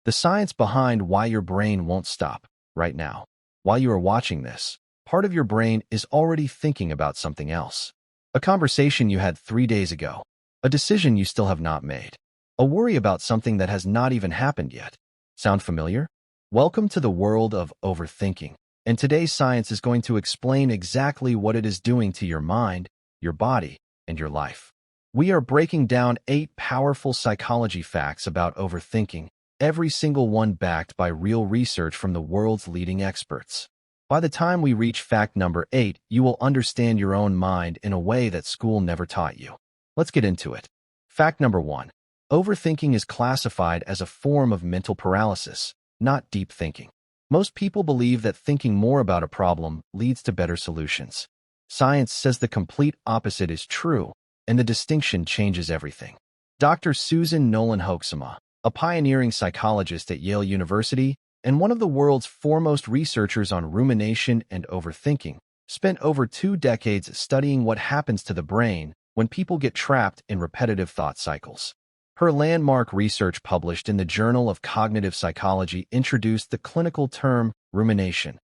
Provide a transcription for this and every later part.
The science behind why your brain won't stop right now. While you are watching this, part of your brain is already thinking about something else. A conversation you had 3 days ago, a decision you still have not made, a worry about something that has not even happened yet. Sound familiar? Welcome to the world of overthinking, and today's science is going to explain exactly what it is doing to your mind, your body, and your life. We are breaking down 8 powerful psychology facts about overthinking, every single one backed by real research from the world's leading experts. By the time we reach fact number 8, you will understand your own mind in a way that school never taught you. Let's get into it. Fact number 1. Overthinking is classified as a form of mental paralysis, not deep thinking. Most people believe that thinking more about a problem leads to better solutions. Science says the complete opposite is true, and the distinction changes everything. Dr. Susan Nolan-Hoeksema, a pioneering psychologist at Yale University and one of the world's foremost researchers on rumination and overthinking, spent over 2 decades studying what happens to the brain when people get trapped in repetitive thought cycles. Her landmark research published in the Journal of Cognitive Psychology introduced the clinical term rumination,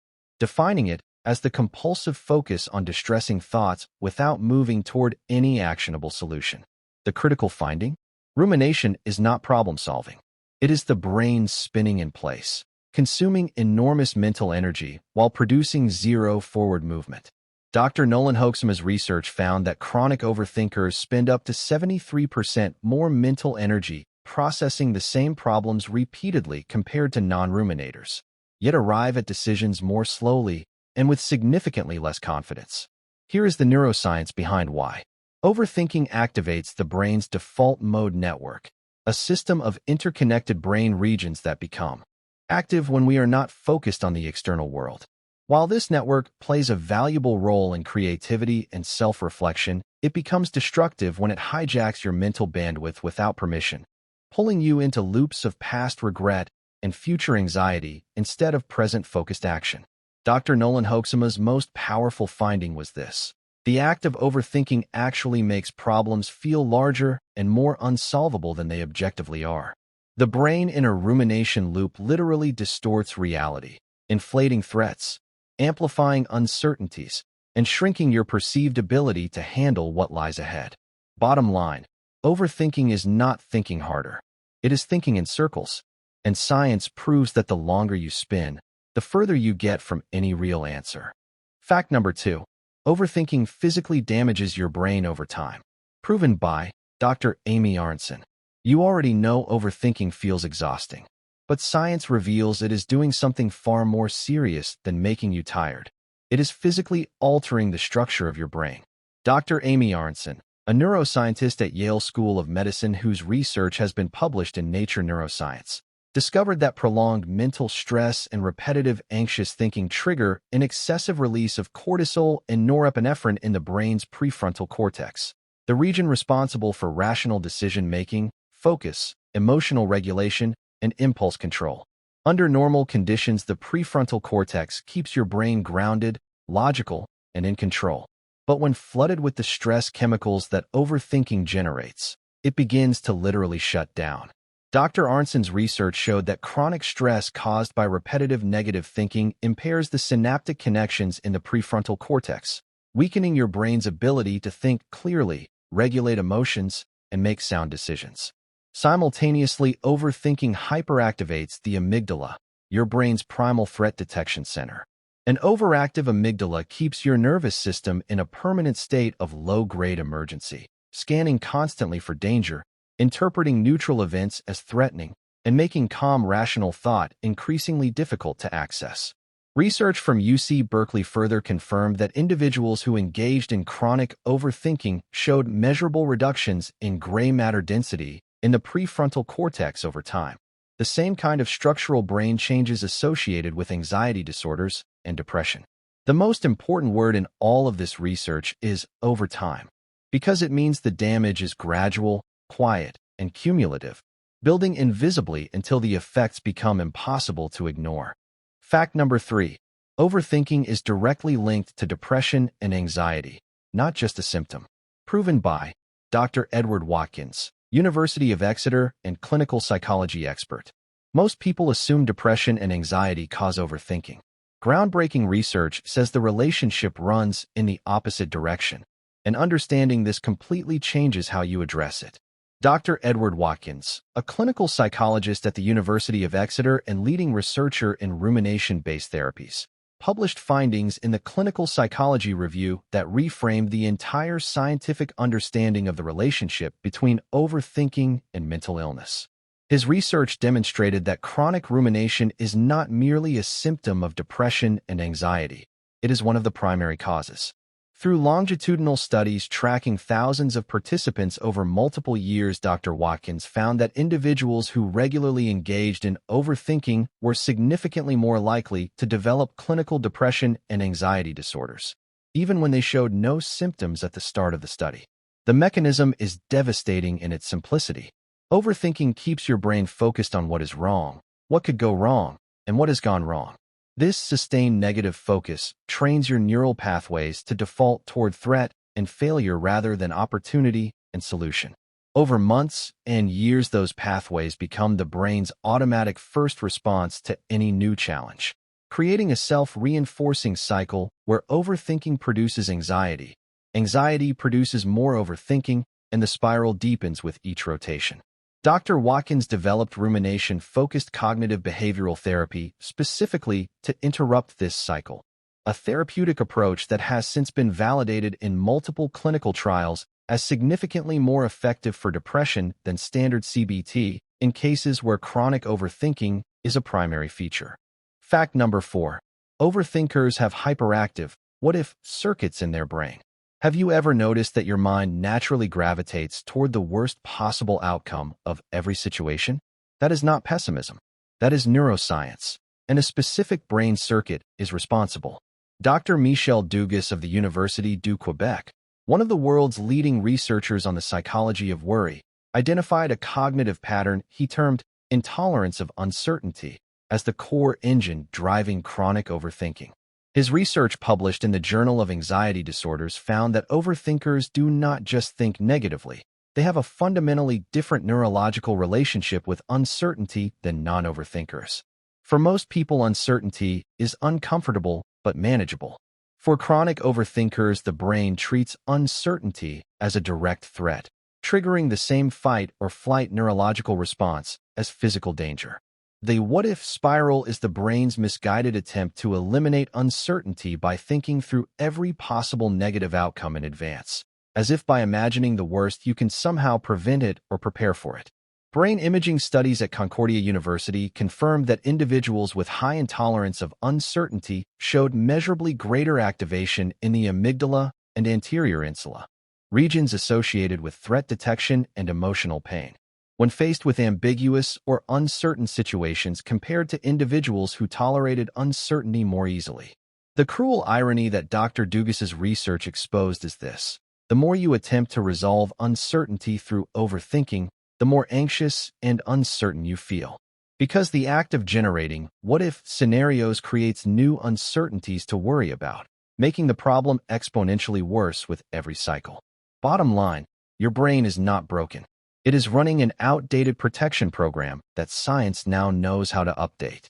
defining it as the compulsive focus on distressing thoughts without moving toward any actionable solution. The critical finding? Rumination is not problem-solving. It is the brain spinning in place, consuming enormous mental energy while producing zero forward movement. Dr. Nolan-Hoeksema's research found that chronic overthinkers spend up to 73% more mental energy processing the same problems repeatedly compared to non-ruminators, yet arrive at decisions more slowly and with significantly less confidence. Here is the neuroscience behind why. Overthinking activates the brain's default mode network, a system of interconnected brain regions that become active when we are not focused on the external world. While this network plays a valuable role in creativity and self-reflection, it becomes destructive when it hijacks your mental bandwidth without permission, pulling you into loops of past regret and future anxiety instead of present-focused action. Dr. Nolan-Hoeksema's most powerful finding was this. The act of overthinking actually makes problems feel larger and more unsolvable than they objectively are. The brain in a rumination loop literally distorts reality, inflating threats, amplifying uncertainties, and shrinking your perceived ability to handle what lies ahead. Bottom line, overthinking is not thinking harder. It is thinking in circles, and science proves that the longer you spin, the further you get from any real answer. Fact number 2. Overthinking physically damages your brain over time. Proven by Dr. Amy Arntzen. You already know overthinking feels exhausting, but science reveals it is doing something far more serious than making you tired. It is physically altering the structure of your brain. Dr. Amy Arntzen, a neuroscientist at Yale School of Medicine whose research has been published in Nature Neuroscience, discovered that prolonged mental stress and repetitive anxious thinking trigger an excessive release of cortisol and norepinephrine in the brain's prefrontal cortex, the region responsible for rational decision-making, focus, emotional regulation, and impulse control. Under normal conditions, the prefrontal cortex keeps your brain grounded, logical, and in control. But when flooded with the stress chemicals that overthinking generates, it begins to literally shut down. Dr. Arntzen's research showed that chronic stress caused by repetitive negative thinking impairs the synaptic connections in the prefrontal cortex, weakening your brain's ability to think clearly, regulate emotions, and make sound decisions. Simultaneously, overthinking hyperactivates the amygdala, your brain's primal threat detection center. An overactive amygdala keeps your nervous system in a permanent state of low-grade emergency, scanning constantly for danger, interpreting neutral events as threatening, and making calm, rational thought increasingly difficult to access. Research from UC Berkeley further confirmed that individuals who engaged in chronic overthinking showed measurable reductions in gray matter density in the prefrontal cortex over time, the same kind of structural brain changes associated with anxiety disorders and depression. The most important word in all of this research is over time, because it means the damage is gradual, quiet, and cumulative, building invisibly until the effects become impossible to ignore. Fact number 3. Overthinking is directly linked to depression and anxiety, not just a symptom. Proven by Dr. Edward Watkins, University of Exeter and clinical psychology expert. Most people assume depression and anxiety cause overthinking. Groundbreaking research says the relationship runs in the opposite direction, and understanding this completely changes how you address it. Dr. Edward Watkins, a clinical psychologist at the University of Exeter and leading researcher in rumination-based therapies, published findings in the Clinical Psychology Review that reframed the entire scientific understanding of the relationship between overthinking and mental illness. His research demonstrated that chronic rumination is not merely a symptom of depression and anxiety. It is one of the primary causes. Through longitudinal studies tracking thousands of participants over multiple years, Dr. Watkins found that individuals who regularly engaged in overthinking were significantly more likely to develop clinical depression and anxiety disorders, even when they showed no symptoms at the start of the study. The mechanism is devastating in its simplicity. Overthinking keeps your brain focused on what is wrong, what could go wrong, and what has gone wrong. This sustained negative focus trains your neural pathways to default toward threat and failure rather than opportunity and solution. Over months and years, those pathways become the brain's automatic first response to any new challenge, creating a self-reinforcing cycle where overthinking produces anxiety. Anxiety produces more overthinking, and the spiral deepens with each rotation. Dr. Watkins developed rumination-focused cognitive behavioral therapy specifically to interrupt this cycle, a therapeutic approach that has since been validated in multiple clinical trials as significantly more effective for depression than standard CBT in cases where chronic overthinking is a primary feature. Fact number 4. Overthinkers have hyperactive what-if circuits in their brain. Have you ever noticed that your mind naturally gravitates toward the worst possible outcome of every situation? That is not pessimism. That is neuroscience, and a specific brain circuit is responsible. Dr. Michel Dugas of the University du Quebec, one of the world's leading researchers on the psychology of worry, identified a cognitive pattern he termed intolerance of uncertainty as the core engine driving chronic overthinking. His research published in the Journal of Anxiety Disorders found that overthinkers do not just think negatively. They have a fundamentally different neurological relationship with uncertainty than non-overthinkers. For most people, uncertainty is uncomfortable but manageable. For chronic overthinkers, the brain treats uncertainty as a direct threat, triggering the same fight or flight neurological response as physical danger. The what-if spiral is the brain's misguided attempt to eliminate uncertainty by thinking through every possible negative outcome in advance, as if by imagining the worst you can somehow prevent it or prepare for it. Brain imaging studies at Concordia University confirmed that individuals with high intolerance of uncertainty showed measurably greater activation in the amygdala and anterior insula, regions associated with threat detection and emotional pain, when faced with ambiguous or uncertain situations compared to individuals who tolerated uncertainty more easily. The cruel irony that Dr. Dugas's research exposed is this: the more you attempt to resolve uncertainty through overthinking, the more anxious and uncertain you feel. Because the act of generating what-if scenarios creates new uncertainties to worry about, making the problem exponentially worse with every cycle. Bottom line, your brain is not broken. It is running an outdated protection program that science now knows how to update.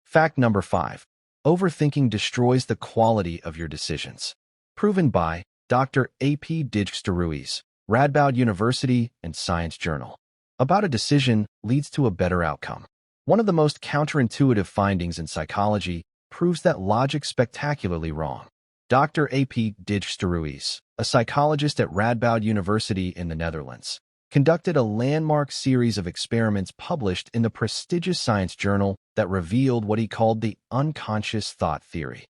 Fact number 5. Overthinking destroys the quality of your decisions. Proven by Dr. A.P. Dijkster-Ruiz, Radboud University and Science Journal. About a decision leads to a better outcome. One of the most counterintuitive findings in psychology proves that logic spectacularly wrong. Dr. A.P. Dijkster-Ruiz, a psychologist at Radboud University in the Netherlands, conducted a landmark series of experiments published in the prestigious Science Journal that revealed what he called the unconscious thought theory.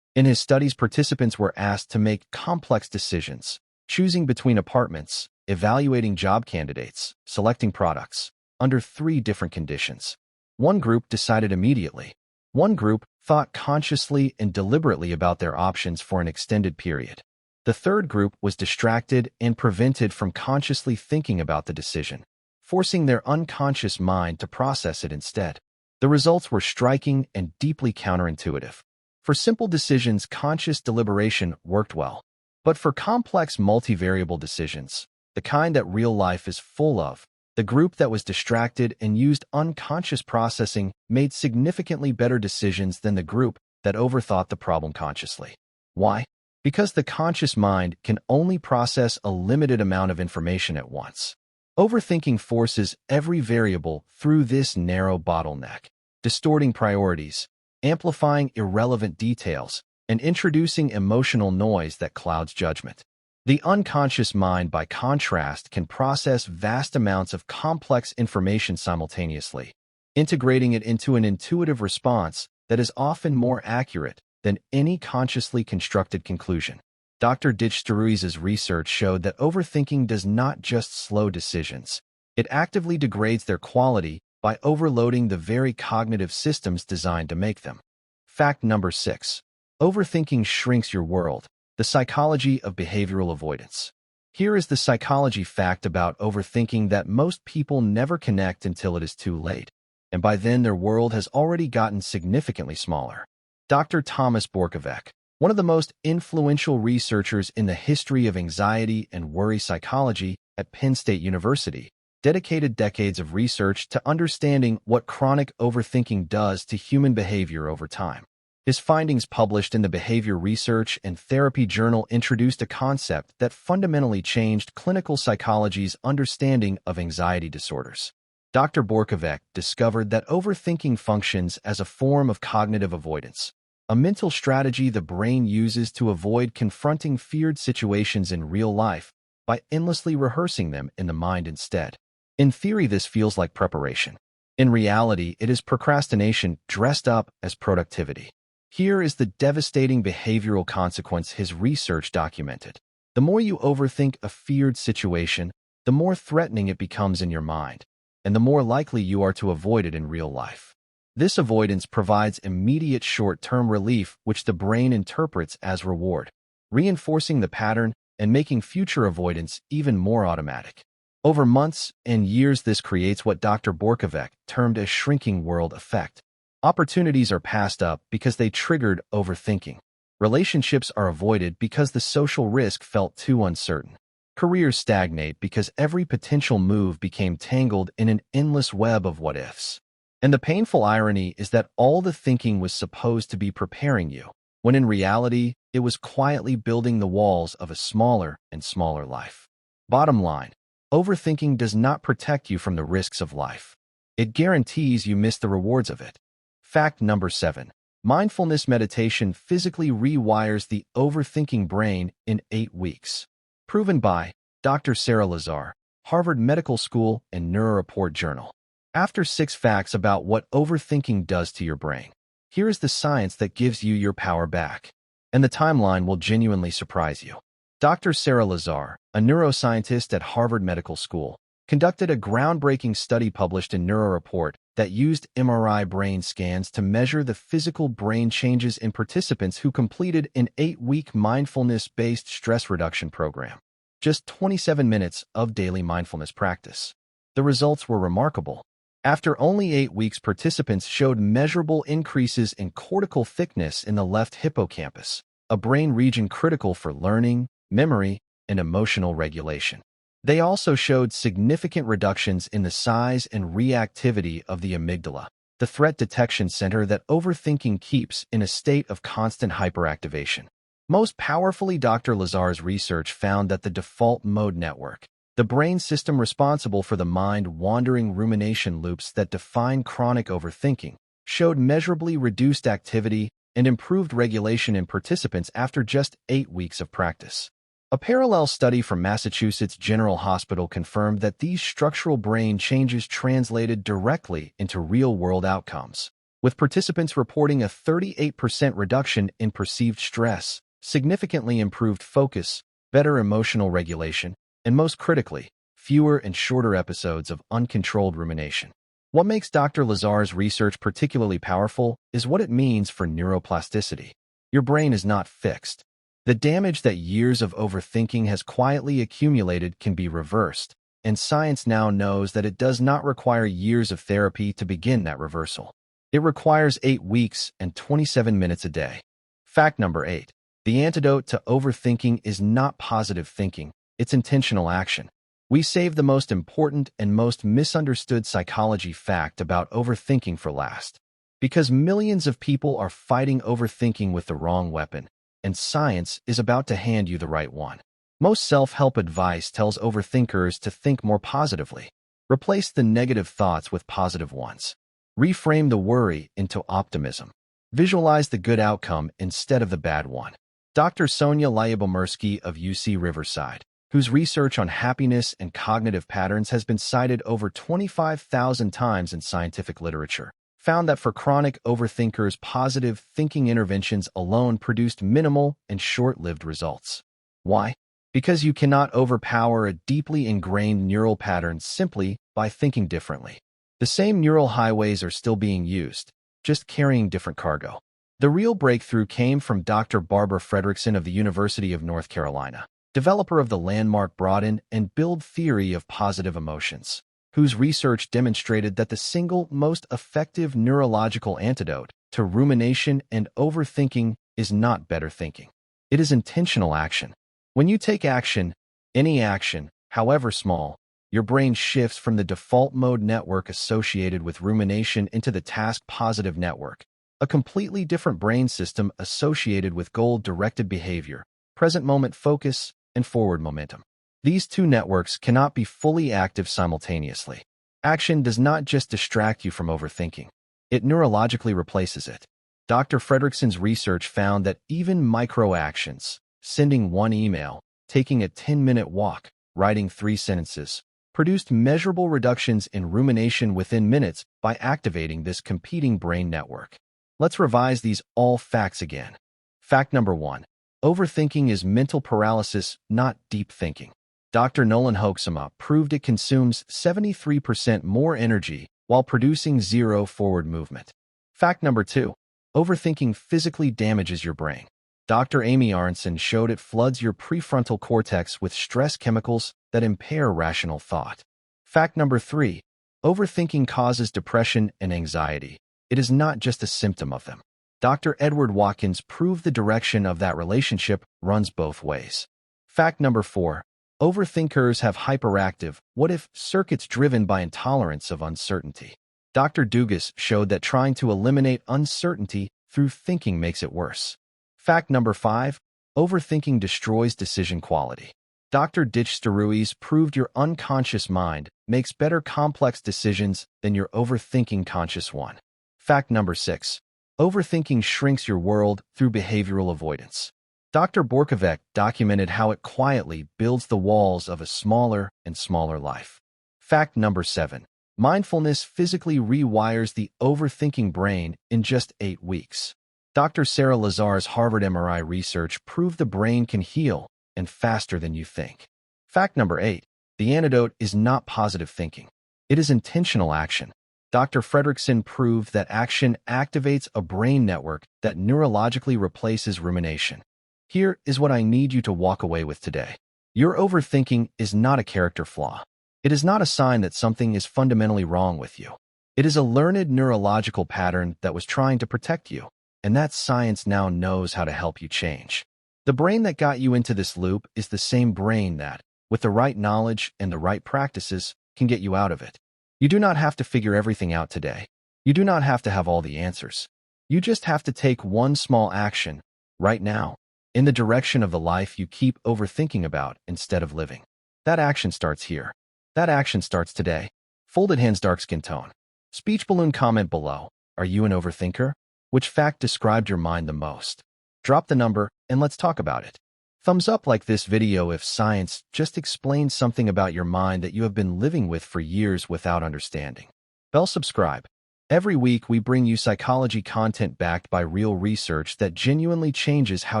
In his studies, participants were asked to make complex decisions, choosing between apartments, evaluating job candidates, selecting products, under 3 different conditions. One group decided immediately. One group thought consciously and deliberately about their options for an extended period. The third group was distracted and prevented from consciously thinking about the decision, forcing their unconscious mind to process it instead. The results were striking and deeply counterintuitive. For simple decisions, conscious deliberation worked well. But for complex multivariable decisions, the kind that real life is full of, The group that was distracted and used unconscious processing made significantly better decisions than the group that overthought the problem consciously. Why? Because the conscious mind can only process a limited amount of information at once. Overthinking forces every variable through this narrow bottleneck, distorting priorities, amplifying irrelevant details, and introducing emotional noise that clouds judgment. The unconscious mind, by contrast, can process vast amounts of complex information simultaneously, integrating it into an intuitive response that is often more accurate than any consciously constructed conclusion. Dr. Dijksterhuis's research showed that overthinking does not just slow decisions. It actively degrades their quality by overloading the very cognitive systems designed to make them. Fact number 6. Overthinking shrinks your world. The psychology of behavioral avoidance. Here is the psychology fact about overthinking that most people never connect until it is too late, and by then their world has already gotten significantly smaller. Dr. Thomas Borkovec, one of the most influential researchers in the history of anxiety and worry psychology at Penn State University, dedicated decades of research to understanding what chronic overthinking does to human behavior over time. His findings, published in the Behavior Research and Therapy Journal, introduced a concept that fundamentally changed clinical psychology's understanding of anxiety disorders. Dr. Borkovec discovered that overthinking functions as a form of cognitive avoidance, a mental strategy the brain uses to avoid confronting feared situations in real life by endlessly rehearsing them in the mind instead. In theory, this feels like preparation. In reality, it is procrastination dressed up as productivity. Here is the devastating behavioral consequence his research documented. The more you overthink a feared situation, the more threatening it becomes in your mind, and the more likely you are to avoid it in real life. This avoidance provides immediate short-term relief, which the brain interprets as reward, reinforcing the pattern and making future avoidance even more automatic. Over months and years, this creates what Dr. Borkovec termed a shrinking world effect. Opportunities are passed up because they triggered overthinking. Relationships are avoided because the social risk felt too uncertain. Careers stagnate because every potential move became tangled in an endless web of what-ifs. And the painful irony is that all the thinking was supposed to be preparing you, when in reality, it was quietly building the walls of a smaller and smaller life. Bottom line, overthinking does not protect you from the risks of life. It guarantees you miss the rewards of it. Fact number 7. Mindfulness meditation physically rewires the overthinking brain in 8 weeks. Proven by Dr. Sarah Lazar, Harvard Medical School and NeuroReport Journal. After 6 facts about what overthinking does to your brain, here is the science that gives you your power back. And the timeline will genuinely surprise you. Dr. Sarah Lazar, a neuroscientist at Harvard Medical School, conducted a groundbreaking study published in NeuroReport that used MRI brain scans to measure the physical brain changes in participants who completed an 8-week mindfulness-based stress reduction program. Just 27 minutes of daily mindfulness practice. The results were remarkable. After only 8 weeks, participants showed measurable increases in cortical thickness in the left hippocampus, a brain region critical for learning, memory, and emotional regulation. They also showed significant reductions in the size and reactivity of the amygdala, the threat detection center that overthinking keeps in a state of constant hyperactivation. Most powerfully, Dr. Lazar's research found that the default mode network, the brain system responsible for the mind-wandering rumination loops that define chronic overthinking, showed measurably reduced activity and improved regulation in participants after just 8 weeks of practice. A parallel study from Massachusetts General Hospital confirmed that these structural brain changes translated directly into real-world outcomes, with participants reporting a 38% reduction in perceived stress, significantly improved focus, better emotional regulation, and most critically, fewer and shorter episodes of uncontrolled rumination. What makes Dr. Lazar's research particularly powerful is what it means for neuroplasticity. Your brain is not fixed. The damage that years of overthinking has quietly accumulated can be reversed, and science now knows that it does not require years of therapy to begin that reversal. It requires 8 weeks and 27 minutes a day. Fact number 8. The antidote to overthinking is not positive thinking, it's intentional action. We save the most important and most misunderstood psychology fact about overthinking for last. Because millions of people are fighting overthinking with the wrong weapon, and science is about to hand you the right one. Most self-help advice tells overthinkers to think more positively. Replace the negative thoughts with positive ones. Reframe the worry into optimism. Visualize the good outcome instead of the bad one. Dr. Sonia Lyabomirsky of UC Riverside, whose research on happiness and cognitive patterns has been cited over 25,000 times in scientific literature, found that for chronic overthinkers, positive thinking interventions alone produced minimal and short-lived results. Why? Because you cannot overpower a deeply ingrained neural pattern simply by thinking differently. The same neural highways are still being used, just carrying different cargo. The real breakthrough came from Dr. Barbara Fredrickson of the University of North Carolina, developer of the landmark broaden and build theory of positive emotions, whose research demonstrated that the single most effective neurological antidote to rumination and overthinking is not better thinking. It is intentional action. When you take action, any action, however small, your brain shifts from the default mode network associated with rumination into the task-positive network, a completely different brain system associated with goal-directed behavior, present-moment focus, and forward momentum. These two networks cannot be fully active simultaneously. Action does not just distract you from overthinking. It neurologically replaces it. Dr. Fredrickson's research found that even micro-actions, sending one email, taking a 10-minute walk, writing 3 sentences, produced measurable reductions in rumination within minutes by activating this competing brain network. Let's revise these all facts again. Fact number 1. Overthinking is mental paralysis, not deep thinking. Dr. Nolan Hoeksema proved it consumes 73% more energy while producing zero forward movement. Fact number 2. Overthinking physically damages your brain. Dr. Amy Aronson showed it floods your prefrontal cortex with stress chemicals that impair rational thought. Fact number 3. Overthinking causes depression and anxiety. It is not just a symptom of them. Dr. Edward Watkins proved the direction of that relationship runs both ways. Fact number 4. Overthinkers have hyperactive what-if circuits driven by intolerance of uncertainty. Dr. Dugas showed that trying to eliminate uncertainty through thinking makes it worse. Fact number 5. Overthinking destroys decision quality. Dr. Ditch Ruiz proved your unconscious mind makes better complex decisions than your overthinking conscious one. Fact number 6. Overthinking shrinks your world through behavioral avoidance. Dr. Borkovec documented how it quietly builds the walls of a smaller and smaller life. Fact number 7. Mindfulness physically rewires the overthinking brain in just 8 weeks. Dr. Sarah Lazar's Harvard MRI research proved the brain can heal and faster than you think. Fact number 8. The antidote is not positive thinking. It is intentional action. Dr. Fredrickson proved that action activates a brain network that neurologically replaces rumination. Here is what I need you to walk away with today. Your overthinking is not a character flaw. It is not a sign that something is fundamentally wrong with you. It is a learned neurological pattern that was trying to protect you, and that science now knows how to help you change. The brain that got you into this loop is the same brain that, with the right knowledge and the right practices, can get you out of it. You do not have to figure everything out today. You do not have to have all the answers. You just have to take one small action, right now, in the direction of the life you keep overthinking about instead of living. That action starts here. That action starts today. Folded hands, dark skin tone. Speech balloon comment below. Are you an overthinker? Which fact described your mind the most? Drop the number and let's talk about it. Thumbs up like this video if science just explains something about your mind that you have been living with for years without understanding. Bell subscribe. Every week we bring you psychology content backed by real research that genuinely changes how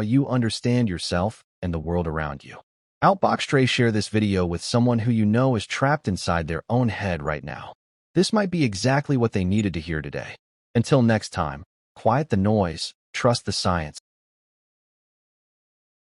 you understand yourself and the world around you. Outbox Stray, share this video with someone who you know is trapped inside their own head right now. This might be exactly what they needed to hear today. Until next time, quiet the noise, trust the science.